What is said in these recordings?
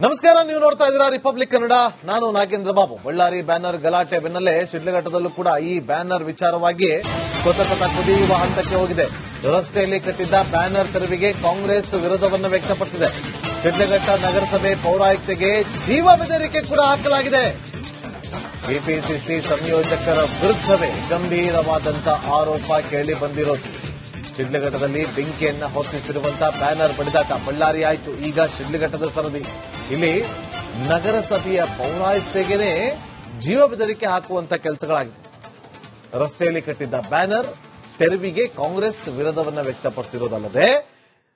ನಮಸ್ಕಾರ, ನೀವು ನೋಡ್ತಾ ಇದ್ದೀರಾ ರಿಪಬ್ಲಿಕ್ ಕನ್ನಡ. ನಾನು ನಾಗೇಂದ್ರ ಬಾಬು. ಬಳ್ಳಾರಿ ಬ್ಯಾನರ್ ಗಲಾಟೆ ಬೆನ್ನಲ್ಲೇ ಶಿಡ್ಲಘಟ್ಟದಲ್ಲೂ ಕೂಡ ಈ ಬ್ಯಾನರ್ ವಿಚಾರವಾಗಿ ಕೊತ ಕುದಿಯುವ ಹಂತಕ್ಕೆ ಹೋಗಿದೆ. ರಸ್ತೆಯಲ್ಲಿ ಕಟ್ಟಿದ್ದ ಬ್ಯಾನರ್ ತೆರವಿಗೆ ಕಾಂಗ್ರೆಸ್ ವಿರೋಧವನ್ನು ವ್ಯಕ್ತಪಡಿಸಿದೆ. ಶಿಡ್ಲಘಟ್ಟ ನಗರಸಭೆ ಪೌರಾಯುಕ್ತೆಗೆ ಜೀವ ಬೆದರಿಕೆ ಕೂಡ ಹಾಕಲಾಗಿದೆ. ಕೆಪಿಸಿಸಿ ಸಂಯೋಜಕರ ವಿರುದ್ಧವೇ ಗಂಭೀರವಾದಂಥ ಆರೋಪ ಕೇಳಿ ಬಂದಿರೋದು. ಶಿಡ್ಲಘಟ್ಟದಲ್ಲಿ ಬೆಂಕಿಯನ್ನ ಹೊತ್ತಿಸಿರುವಂತಹ ಬ್ಯಾನರ್ ಬಡಿದಾಟ ಬಳ್ಳಾರಿ ಆಯಿತು, ಈಗ ಶಿಡ್ಲಘಟ್ಟದ ಸರದಿ. ಇಲ್ಲಿ ನಗರಸಭೆಯ ಪೌರಾಯುಕ್ತೆಗೆ ಜೀವ ಬೆದರಿಕೆ ಹಾಕುವಂತ ಕೆಲಸಗಳಾಗಿದೆ. ರಸ್ತೆಯಲ್ಲಿ ಕಟ್ಟಿದ್ದ ಬ್ಯಾನರ್ ತೆರವಿಗೆ ಕಾಂಗ್ರೆಸ್ ವಿರೋಧವನ್ನ ವ್ಯಕ್ತಪಡಿಸಿರೋದಲ್ಲದೆ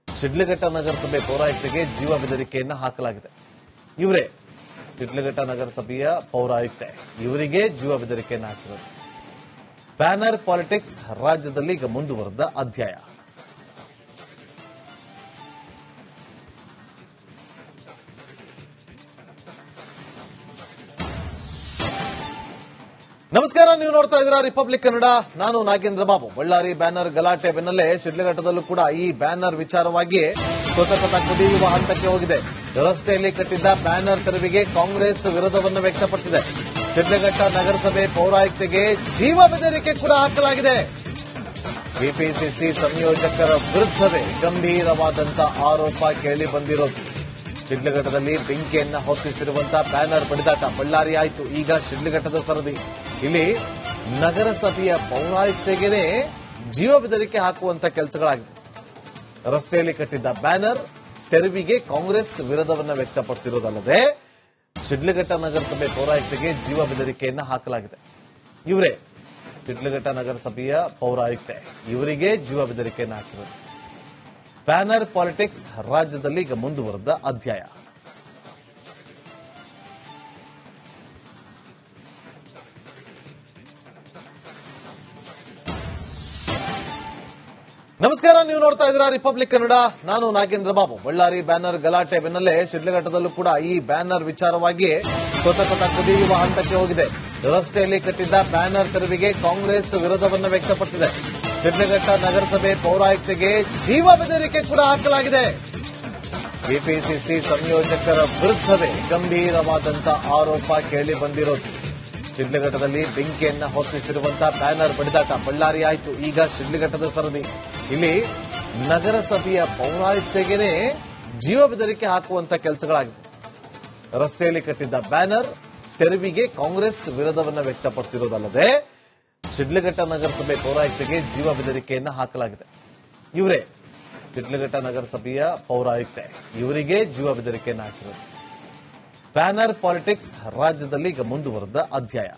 ಶಿಡ್ಲಘಟ್ಟ ನಗರಸಭೆ ಪೌರಾಯುಕ್ತೆಗೆ ಜೀವ ಬೆದರಿಕೆಯನ್ನ ಹಾಕಲಾಗಿದೆ. ಇವರೇ ಶಿಡ್ಲಘಟ್ಟ ನಗರಸಭೆಯ ಪೌರಾಯುಕ್ತೆ, ಇವರಿಗೆ ಜೀವ ಬೆದರಿಕೆಯನ್ನು ಹಾಕಿರೋದು. ಬ್ಯಾನರ್ ಪಾಲಿಟಿಕ್ಸ್ ರಾಜ್ಯದಲ್ಲಿ ಈಗ ಮುಂದುವರೆದ ಅಧ್ಯಾಯ. ನಮಸ್ಕಾರ, ನೀವು ನೋಡ್ತಾ ಇದ್ದೀರಾ ರಿಪಬ್ಲಿಕ್ ಕನ್ನಡ. ನಾನು ನಾಗೇಂದ್ರ ಬಾಬು. ಬಳ್ಳಾರಿ ಬ್ಯಾನರ್ ಗಲಾಟೆ ಬೆನ್ನಲ್ಲೇ ಶಿಡ್ಲಘಟ್ಟದಲ್ಲೂ ಕೂಡ ಈ ಬ್ಯಾನರ್ ವಿಚಾರವಾಗಿ ಕೊತ ಕುದಿಯುವ ಹಂತಕ್ಕೆ ಹೋಗಿದೆ. ರಸ್ತೆಯಲ್ಲಿ ಕಟ್ಟಿದ್ದ ಬ್ಯಾನರ್ ತೆರವಿಗೆ ಕಾಂಗ್ರೆಸ್ ವಿರೋಧವನ್ನು ವ್ಯಕ್ತಪಡಿಸಿದೆ. ಶಿಡ್ಲಘಟ್ಟ ನಗರಸಭೆ ಪೌರಾಯುಕ್ತೆಗೆ ಜೀವ ಬೆದರಿಕೆ ಕೂಡ ಹಾಕಲಾಗಿದೆ. ಕೆಪಿಸಿಸಿ ಸಂಯೋಜಕರ ವಿರುದ್ಧವೇ ಗಂಭೀರವಾದಂಥ ಆರೋಪ ಕೇಳಿ ಬಂದಿರೋದು. ಶಿಡ್ಲಘಟ್ಟದಲ್ಲಿ ಬೆಂಕಿಯನ್ನ ಹೊತ್ತಿಸಿರುವಂತಹ ಬ್ಯಾನರ್ ಬಡಿದಾಟ ಬಳ್ಳಾರಿ ಆಯಿತು, ಈಗ ಶಿಡ್ಲಘಟ್ಟದ ಸರದಿ. ಇಲ್ಲಿ ನಗರಸಭೆಯ ಪೌರಾಯುಕ್ತೆಗೆ ಜೀವ ಬೆದರಿಕೆ ಹಾಕುವಂತ ಕೆಲಸಗಳಾಗಿದೆ. ರಸ್ತೆಯಲ್ಲಿ ಕಟ್ಟಿದ್ದ ಬ್ಯಾನರ್ ತೆರವಿಗೆ ಕಾಂಗ್ರೆಸ್ ವಿರೋಧವನ್ನು ವ್ಯಕ್ತಪಡಿಸಿರುವುದಲ್ಲದೆ ಶಿಡ್ಲಘಟ್ಟ ನಗರಸಭೆ ಪೌರಾಯುಕ್ತೆಗೆ ಜೀವ ಬೆದರಿಕೆಯನ್ನು ಹಾಕಲಾಗಿದೆ. ಇವರೇ ಶಿಡ್ಲಘಟ್ಟ ನಗರಸಭೆಯ ಪೌರಾಯುಕ್ತೆ, ಇವರಿಗೆ ಜೀವ ಬೆದರಿಕೆಯನ್ನು ಹಾಕಿರೋದು. ಬ್ಯಾನರ್ ಪಾಲಿಟಿಕ್ಸ್ ರಾಜ್ಯದಲ್ಲಿ ಈಗ ಮುಂದುವರೆದ ಅಧ್ಯಾಯ. ನಮಸ್ಕಾರ, ನೀವು ನೋಡ್ತಾ ಇದ್ದೀರಾ ರಿಪಬ್ಲಿಕ್ ಕನ್ನಡ. ನಾನು ನಾಗೇಂದ್ರ ಬಾಬು. ಬಳ್ಳಾರಿ ಬ್ಯಾನರ್ ಗಲಾಟೆ ಬೆನ್ನಲ್ಲೇ ಶಿಡ್ಲಘಟ್ಟದಲ್ಲೂ ಕೂಡ ಈ ಬ್ಯಾನರ್ ವಿಚಾರವಾಗಿ ಕೊತ ಕುದಿಯುವ ಹಂತಕ್ಕೆ ಹೋಗಿದೆ. ರಸ್ತೆಯಲ್ಲಿ ಕಟ್ಟಿದ್ದ ಬ್ಯಾನರ್ ತೆರವಿಗೆ ಕಾಂಗ್ರೆಸ್ ವಿರೋಧವನ್ನು ವ್ಯಕ್ತಪಡಿಸಿದೆ. ಶಿಡ್ಲಘಟ್ಟ ನಗರಸಭೆ ಪೌರಾಯುಕ್ತೆಗೆ ಜೀವ ಬೆದರಿಕೆ ಕೂಡ ಹಾಕಲಾಗಿದೆ. ಕೆಪಿಸಿಸಿ ಸಂಯೋಜಕರ ವಿರುದ್ಧವೇ ಗಂಭೀರವಾದಂಥ ಆರೋಪ ಕೇಳಿ ಬಂದಿರೋದು. ಶಿಡ್ಲಘಟ್ಟದಲ್ಲಿ ಬೆಂಕಿಯನ್ನ ಹೊತ್ತಿಸಿರುವಂತಹ ಬ್ಯಾನರ್ ಬಡಿದಾಟ ಬಳ್ಳಾರಿ ಆಯಿತು, ಈಗ ಶಿಡ್ಲಘಟ್ಟದ ಸರದಿ. ಇಲ್ಲಿ ನಗರಸಭೆಯ ಪೌರಾಯುಕ್ತೆಗೆ ಜೀವ ಬೆದರಿಕೆ ಹಾಕುವಂತ ಕೆಲಸಗಳಾಗಿದೆ. ರಸ್ತೆಯಲ್ಲಿ ಕಟ್ಟಿದ್ದ ಬ್ಯಾನರ್ ತೆರವಿಗೆ ಕಾಂಗ್ರೆಸ್ ವಿರೋಧವನ್ನು ವ್ಯಕ್ತಪಡಿಸಿರುವುದಲ್ಲದೆ ಶಿಡ್ಲಘಟ್ಟ ನಗರಸಭೆ ಪೌರಾಯುಕ್ತೆಗೆ ಜೀವ ಬೆದರಿಕೆಯನ್ನು ಹಾಕಲಾಗಿದೆ. ಇವರೇ ಶಿಡ್ಲಘಟ್ಟ ನಗರಸಭೆಯ ಪೌರಾಯುಕ್ತೆ, ಇವರಿಗೆ ಜೀವ ಬೆದರಿಕೆಯನ್ನು ಹಾಕಿರೋದು. ಬ್ಯಾನರ್ ಪಾಲಿಟಿಕ್ಸ್ ರಾಜ್ಯದಲ್ಲಿ ಈಗ ಮುಂದುವರೆದ ಅಧ್ಯಾಯ.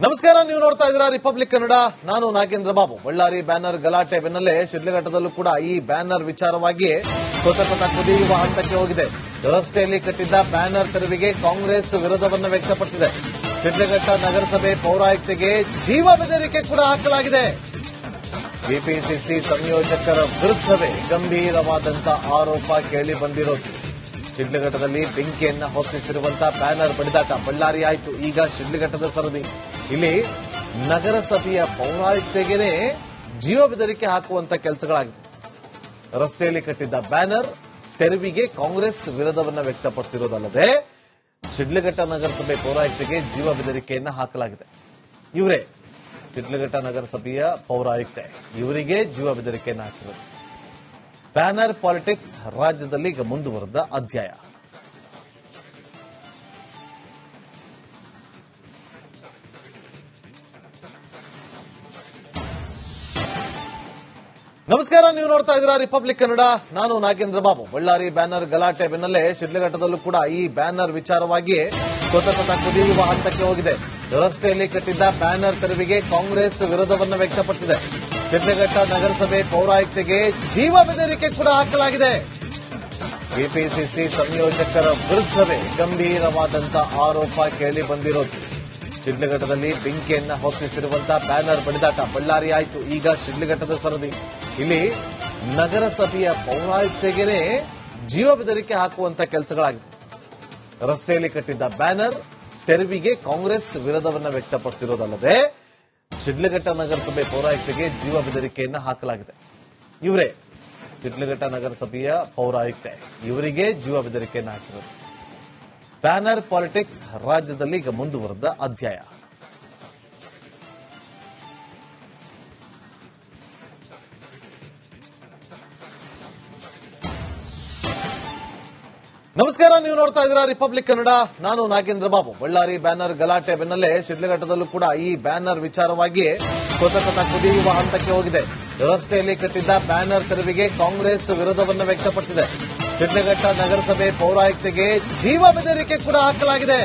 ನಮಸ್ಕಾರ, ನೀವು ನೋಡ್ತಾ ಇದ್ದೀರಾ ರಿಪಬ್ಲಿಕ್ ಕನ್ನಡ. ನಾನು ನಾಗೇಂದ್ರ ಬಾಬು. ಬಳ್ಳಾರಿ ಬ್ಯಾನರ್ ಗಲಾಟೆ ಬೆನ್ನಲ್ಲೇ ಶಿಡ್ಲಘಟ್ಟದಲ್ಲೂ ಕೂಡ ಈ ಬ್ಯಾನರ್ ವಿಚಾರವಾಗಿ ಕೊತ ಕುದಿಯುವ ಹಂತಕ್ಕೆ ಹೋಗಿದೆ. ರಸ್ತೆಯಲ್ಲಿ ಕಟ್ಟಿದ್ದ ಬ್ಯಾನರ್ ತೆರವಿಗೆ ಕಾಂಗ್ರೆಸ್ ವಿರೋಧವನ್ನು ವ್ಯಕ್ತಪಡಿಸಿದೆ. ಶಿಡ್ಲಘಟ್ಟ ನಗರಸಭೆ ಪೌರಾಯುಕ್ತೆಗೆ ಜೀವ ಬೆದರಿಕೆ ಕೂಡ ಹಾಕಲಾಗಿದೆ. ಕೆಪಿಸಿಸಿ ಸಂಯೋಜಕರ ವಿರುದ್ಧವೇ ಗಂಭೀರವಾದಂಥ ಆರೋಪ ಕೇಳಿ ಬಂದಿರೋದು. ಶಿಡ್ಲಘಟ್ಟದಲ್ಲಿ ಬೆಂಕಿಯನ್ನ ಹೊತ್ತಿಸಿರುವಂತಹ ಬ್ಯಾನರ್ ಬಡಿದಾಟ ಬಳ್ಳಾರಿ ಆಯಿತು, ಈಗ ಶಿಡ್ಲಘಟ್ಟದ ಸರದಿ. ಇಲ್ಲಿ ನಗರಸಭೆಯ ಪೌರಾಯುಕ್ತೆಗೆ ಜೀವ ಬೆದರಿಕೆ ಹಾಕುವಂತ ಕೆಲಸಗಳಾಗಿದೆ. ರಸ್ತೆಯಲ್ಲಿ ಕಟ್ಟಿದ್ದ ಬ್ಯಾನರ್ ತೆರವಿಗೆ ಕಾಂಗ್ರೆಸ್ ವಿರೋಧವನ್ನು ವ್ಯಕ್ತಪಡಿಸಿರುವುದಲ್ಲದೆ ಶಿಡ್ಲಘಟ್ಟ ನಗರಸಭೆ ಪೌರಾಯುಕ್ತೆಗೆ ಜೀವ ಬೆದರಿಕೆಯನ್ನು ಹಾಕಲಾಗಿದೆ. ಇವರೇ ಶಿಡ್ಲಘಟ್ಟ ನಗರಸಭೆಯ ಪೌರಾಯುಕ್ತೆ, ಇವರಿಗೆ ಜೀವ ಬೆದರಿಕೆಯನ್ನು ಹಾಕಿರೋದು. ಬ್ಯಾನರ್ ಪಾಲಿಟಿಕ್ಸ್ ರಾಜ್ಯದಲ್ಲಿ ಈಗ ಮುಂದುವರೆದ ಅಧ್ಯಾಯ. ನಮಸ್ಕಾರ, ನೀವು ನೋಡ್ತಾ ಇದ್ದೀರಾ ರಿಪಬ್ಲಿಕ್ ಕನ್ನಡ. ನಾನು ನಾಗೇಂದ್ರ ಬಾಬು. ಬಳ್ಳಾರಿ ಬ್ಯಾನರ್ ಗಲಾಟೆ ಬೆನ್ನಲ್ಲೇ ಶಿಡ್ಲಘಟ್ಟದಲ್ಲೂ ಕೂಡ ಈ ಬ್ಯಾನರ್ ವಿಚಾರವಾಗಿ ಕೊತ ಕುದಿಯುವ ಹಂತಕ್ಕೆ ಹೋಗಿದೆ. ರಸ್ತೆಯಲ್ಲಿ ಕಟ್ಟಿದ್ದ ಬ್ಯಾನರ್ ತೆರವಿಗೆ ಕಾಂಗ್ರೆಸ್ ವಿರೋಧವನ್ನು ವ್ಯಕ್ತಪಡಿಸಿದೆ. ಶಿಡ್ಲಘಟ್ಟ ನಗರಸಭೆ ಪೌರಾಯುಕ್ತೆಗೆ ಜೀವ ಬೆದರಿಕೆ ಕೂಡ ಹಾಕಲಾಗಿದೆ. ಕೆಪಿಸಿಸಿ ಸಂಯೋಜಕರ ವಿರುದ್ಧವೇ ಗಂಭೀರವಾದಂಥ ಆರೋಪ ಕೇಳಿ ಬಂದಿರೋದು. ಶಿಡ್ಲಘಟ್ಟದಲ್ಲಿ ಬೆಂಕಿಯನ್ನ ಹೊತ್ತಿಸಿರುವಂತಹ ಬ್ಯಾನರ್ ಬಡಿದಾಟ ಬಳ್ಳಾರಿ ಆಯಿತು, ಈಗ ಶಿಡ್ಲಘಟ್ಟದ ಸರದಿ. ಇಲ್ಲಿ ನಗರಸಭೆಯ ಪೌರಾಯುಕ್ತೆಗೆ ಜೀವ ಬೆದರಿಕೆ ಹಾಕುವಂತ ಕೆಲಸಗಳಾಗಿದೆ. ರಸ್ತೆಯಲ್ಲಿ ಕಟ್ಟಿದ್ದ ಬ್ಯಾನರ್ ತೆರವಿಗೆ ಕಾಂಗ್ರೆಸ್ ವಿರೋಧವನ್ನು ವ್ಯಕ್ತಪಡಿಸಿರುವುದಲ್ಲದೆ ಶಿಡ್ಲಘಟ್ಟ ನಗರಸಭೆ ಪೌರಾಯುಕ್ತೆಗೆ ಜೀವ ಬೆದರಿಕೆಯನ್ನ ಹಾಕಲಾಗಿದೆ. ಇವರೇ ಶಿಡ್ಲಘಟ್ಟ ನಗರಸಭೆಯ ಪೌರಾಯುಕ್ತೆ, ಇವರಿಗೆ ಜೀವ ಬೆದರಿಕೆಯನ್ನ ಹಾಕಿರೋದು. ಬ್ಯಾನರ್ ಪಾಲಿಟಿಕ್ಸ್ ರಾಜ್ಯದಲ್ಲಿ ಈಗ ಮುಂದುವರೆದ ಅಧ್ಯಾಯ. ನಮಸ್ಕಾರ, ನೀವು ನೋಡ್ತಾ ಇದ್ದೀರಾ ರಿಪಬ್ಲಿಕ್ ಕನ್ನಡ. ನಾನು ನಾಗೇಂದ್ರ ಬಾಬು. ಬಳ್ಳಾರಿ ಬ್ಯಾನರ್ ಗಲಾಟೆ ಬೆನ್ನಲ್ಲೇ ಶಿಡ್ಲಘಟ್ಟದಲ್ಲೂ ಕೂಡ ಈ ಬ್ಯಾನರ್ ವಿಚಾರವಾಗಿ ಕೊತ ಕುದಿಯುವ ಹಂತಕ್ಕೆ ಹೋಗಿದೆ. ರಸ್ತೆಯಲ್ಲಿ ಕಟ್ಟಿದ್ದ ಬ್ಯಾನರ್ ತೆರವಿಗೆ ಕಾಂಗ್ರೆಸ್ ವಿರೋಧವನ್ನು ವ್ಯಕ್ತಪಡಿಸಿದೆ. ಶಿಡ್ಲಘಟ್ಟ ನಗರಸಭೆ ಪೌರಾಯುಕ್ತೆಗೆ ಜೀವ ಬೆದರಿಕೆ ಕೂಡ ಹಾಕಲಾಗಿದೆ.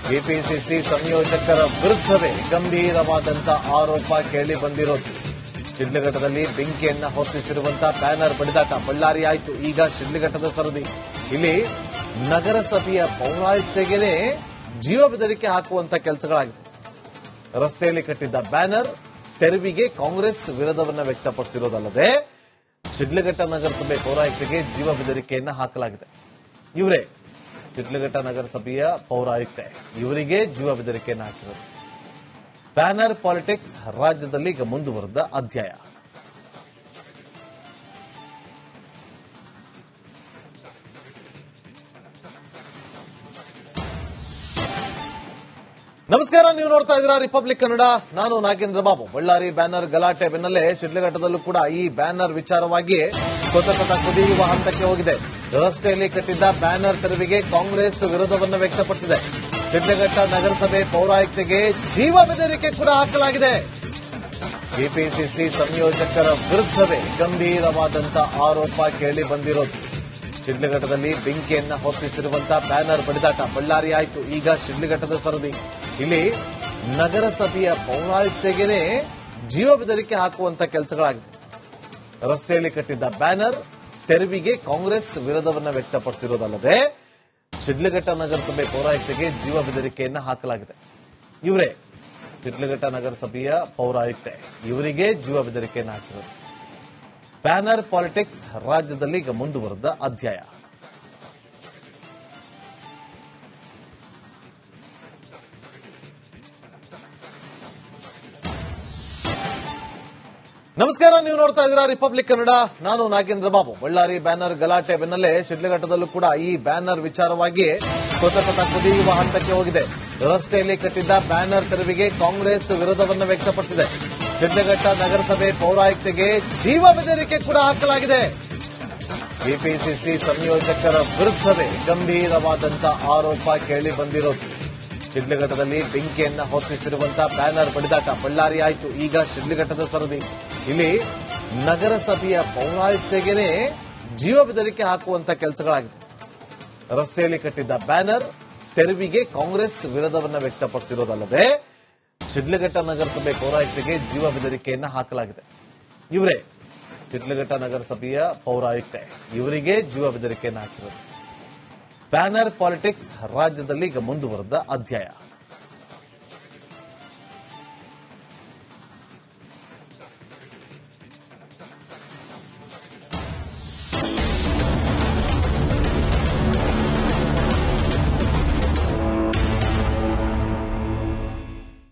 ಕೆಪಿಸಿಸಿ ಸಂಯೋಜಕರ ವಿರುದ್ಧವೇ ಗಂಭೀರವಾದಂತಹ ಆರೋಪ ಕೇಳಿ ಬಂದಿರೋದು. ಶಿಡ್ಲಘಟ್ಟದಲ್ಲಿ ಬೆಂಕಿಯನ್ನ ಹೊತ್ತಿಸಿರುವಂತಹ ಬ್ಯಾನರ್ ಬಡಿದಾಟ ಬಳ್ಳಾರಿ ಆಯಿತು, ಈಗ ಶಿಡ್ಲಘಟ್ಟದ ಸರದಿ. ಇಲ್ಲಿ ನಗರಸಭೆಯ ಪೌರಾಯುಕ್ತೆಗೆ ಜೀವ ಬೆದರಿಕೆ ಹಾಕುವಂತ ಕೆಲಸಗಳಾಗಿದೆ. ರಸ್ತೆಯಲ್ಲಿ ಕಟ್ಟಿದ್ದ ಬ್ಯಾನರ್ ತೆರವಿಗೆ ಕಾಂಗ್ರೆಸ್ ವಿರೋಧವನ್ನು ವ್ಯಕ್ತಪಡಿಸಿರೋದಲ್ಲದೆ ಶಿಡ್ಲಘಟ್ಟ ನಗರಸಭೆ ಪೌರಾಯುಕ್ತೆಗೆ ಜೀವ ಬೆದರಿಕೆಯನ್ನ ಹಾಕಲಾಗಿದೆ. ಇವರೇ ಶಿಡ್ಲಘಟ್ಟ ನಗರಸಭೆಯ ಪೌರಾಯುಕ್ತೆ, ಇವರಿಗೆ ಜೀವ ಬೆದರಿಕೆಯನ್ನ ಹಾಕಿರೋದು. ಬ್ಯಾನರ್ ಪಾಲಿಟಿಕ್ಸ್ ರಾಜ್ಯದಲ್ಲಿ ಈಗ ಮುಂದುವರೆದ ಅಧ್ಯಾಯ. ನಮಸ್ಕಾರ, ನೀವು ನೋಡ್ತಾ ಇದ್ದೀರಾ ರಿಪಬ್ಲಿಕ್ ಕನ್ನಡ. ನಾನು ನಾಗೇಂದ್ರ ಬಾಬು. ಬಳ್ಳಾರಿ ಬ್ಯಾನರ್ ಗಲಾಟೆ ಬೆನ್ನಲ್ಲೇ ಶಿಡ್ಲಘಟ್ಟದಲ್ಲೂ ಕೂಡ ಈ ಬ್ಯಾನರ್ ವಿಚಾರವಾಗಿ ಕೊತ ಕುದಿಯುವ ಹಂತಕ್ಕೆ ಹೋಗಿದೆ. ರಸ್ತೆಯಲ್ಲಿ ಕಟ್ಟಿದ್ದ ಬ್ಯಾನರ್ ತೆರವಿಗೆ ಕಾಂಗ್ರೆಸ್ ವಿರೋಧವನ್ನು ವ್ಯಕ್ತಪಡಿಸಿದೆ. ಶಿಡ್ಲಘಟ್ಟ ನಗರಸಭೆ ಪೌರಾಯುಕ್ತೆಗೆ ಜೀವ ಬೆದರಿಕೆ ಕೂಡ ಹಾಕಲಾಗಿದೆ. ಕೆಪಿಸಿಸಿ ಸಂಯೋಜಕರ ವಿರುದ್ಧವೇ ಗಂಭೀರವಾದಂತಹ ಆರೋಪ ಕೇಳಿ ಬಂದಿರೋದು. ಶಿಡ್ಲಘಟ್ಟದಲ್ಲಿ ಬೆಂಕಿಯನ್ನ ಹೊತ್ತಿಸಿರುವಂತಹ ಬ್ಯಾನರ್ ಬಡಿದಾಟ ಬಳ್ಳಾರಿ ಆಯಿತು, ಈಗ ಶಿಡ್ಲಘಟ್ಟದ ಸರದಿ. ಇಲ್ಲಿ ನಗರಸಭೆಯ ಪೌರಾಯುಕ್ತೆಗೆ ಜೀವ ಬೆದರಿಕೆ ಹಾಕುವಂತ ಕೆಲಸಗಳಾಗಿದೆ. ರಸ್ತೆಯಲ್ಲಿ ಕಟ್ಟಿದ್ದ ಬ್ಯಾನರ್ ತೆರವಿಗೆ ಕಾಂಗ್ರೆಸ್ ವಿರೋಧವನ್ನು ವ್ಯಕ್ತಪಡಿಸಿರೋದಲ್ಲದೆ ಶಿಡ್ಲಘಟ್ಟ ನಗರಸಭೆ ಪೌರಾಯುಕ್ತೆಗೆ ಜೀವ ಬೆದರಿಕೆಯನ್ನ ಹಾಕಲಾಗಿದೆ. ಇವರೇ ಶಿಡ್ಲಘಟ್ಟ ನಗರಸಭೆಯ ಪೌರಾಯುಕ್ತೆ, ಇವರಿಗೆ ಜೀವ ಬೆದರಿಕೆಯನ್ನ ಹಾಕಿರೋದು. ಬ್ಯಾನರ್ ಪಾಲಿಟಿಕ್ಸ್ ರಾಜ್ಯದಲ್ಲಿ ಈಗ ಮುಂದುವರೆದ ಅಧ್ಯಾಯ. ನಮಸ್ಕಾರ, ನೀವು ನೋಡ್ತಾ ಇದ್ದೀರಾ ರಿಪಬ್ಲಿಕ್ ಕನ್ನಡ. ನಾನು ನಾಗೇಂದ್ರ ಬಾಬು. ಬಳ್ಳಾರಿ ಬ್ಯಾನರ್ ಗಲಾಟೆ ಬೆನ್ನಲ್ಲೇ ಶಿಡ್ಲಘಟ್ಟದಲ್ಲೂ ಕೂಡ ಈ ಬ್ಯಾನರ್ ವಿಚಾರವಾಗಿ ಕೊತ ಕುದಿಯುವ ಹಂತಕ್ಕೆ ಹೋಗಿದೆ. ರಸ್ತೆಯಲ್ಲಿ ಕಟ್ಟಿದ್ದ ಬ್ಯಾನರ್ ತೆರವಿಗೆ ಕಾಂಗ್ರೆಸ್ ವಿರೋಧವನ್ನು ವ್ಯಕ್ತಪಡಿಸಿದೆ. ಶಿಡ್ಲಘಟ್ಟ ನಗರಸಭೆ ಪೌರಾಯುಕ್ತೆಗೆ ಜೀವ ಬೆದರಿಕೆ ಕೂಡ ಹಾಕಲಾಗಿದೆ. ಕೆಪಿಸಿಸಿ ಸಂಯೋಜಕರ ವಿರುದ್ಧವೇ ಗಂಭೀರವಾದಂತಹ ಆರೋಪ ಕೇಳಿ ಬಂದಿರೋದು. ಶಿಡ್ಲಘಟ್ಟದಲ್ಲಿ ಬೆಂಕಿಯನ್ನ ಹೊತ್ತಿಸಿರುವಂತಹ ಬ್ಯಾನರ್ ಬಡಿದಾಟ ಬಳ್ಳಾರಿ ಆಯಿತು, ಈಗ ಶಿಡ್ಲಘಟ್ಟದ ಸರದಿ. ಇಲ್ಲಿ ನಗರಸಭೆಯ ಪೌರಾಯುಕ್ತೆಗೆ ಜೀವ ಬೆದರಿಕೆ ಹಾಕುವಂತ ಕೆಲಸಗಳಾಗಿದೆ. ರಸ್ತೆಯಲ್ಲಿ ಕಟ್ಟಿದ್ದ ಬ್ಯಾನರ್ ತೆರವಿಗೆ ಕಾಂಗ್ರೆಸ್ ವಿರೋಧವನ್ನು ವ್ಯಕ್ತಪಡಿಸಿರೋದಲ್ಲದೆ ಶಿಡ್ಲಘಟ್ಟ ನಗರಸಭೆ ಪೌರಾಯುಕ್ತೆಗೆ ಜೀವ ಬೆದರಿಕೆಯನ್ನ ಹಾಕಲಾಗಿದೆ. ಇವರೇ ಶಿಡ್ಲಘಟ್ಟ ನಗರಸಭೆಯ ಪೌರಾಯುಕ್ತೆ, ಇವರಿಗೆ ಜೀವ ಬೆದರಿಕೆಯನ್ನ ಹಾಕಿರೋದು. ಬ್ಯಾನರ್ ಪಾಲಿಟಿಕ್ಸ್ ರಾಜ್ಯದಲ್ಲಿ ಈಗ ಮುಂದುವರೆದ ಅಧ್ಯಾಯ.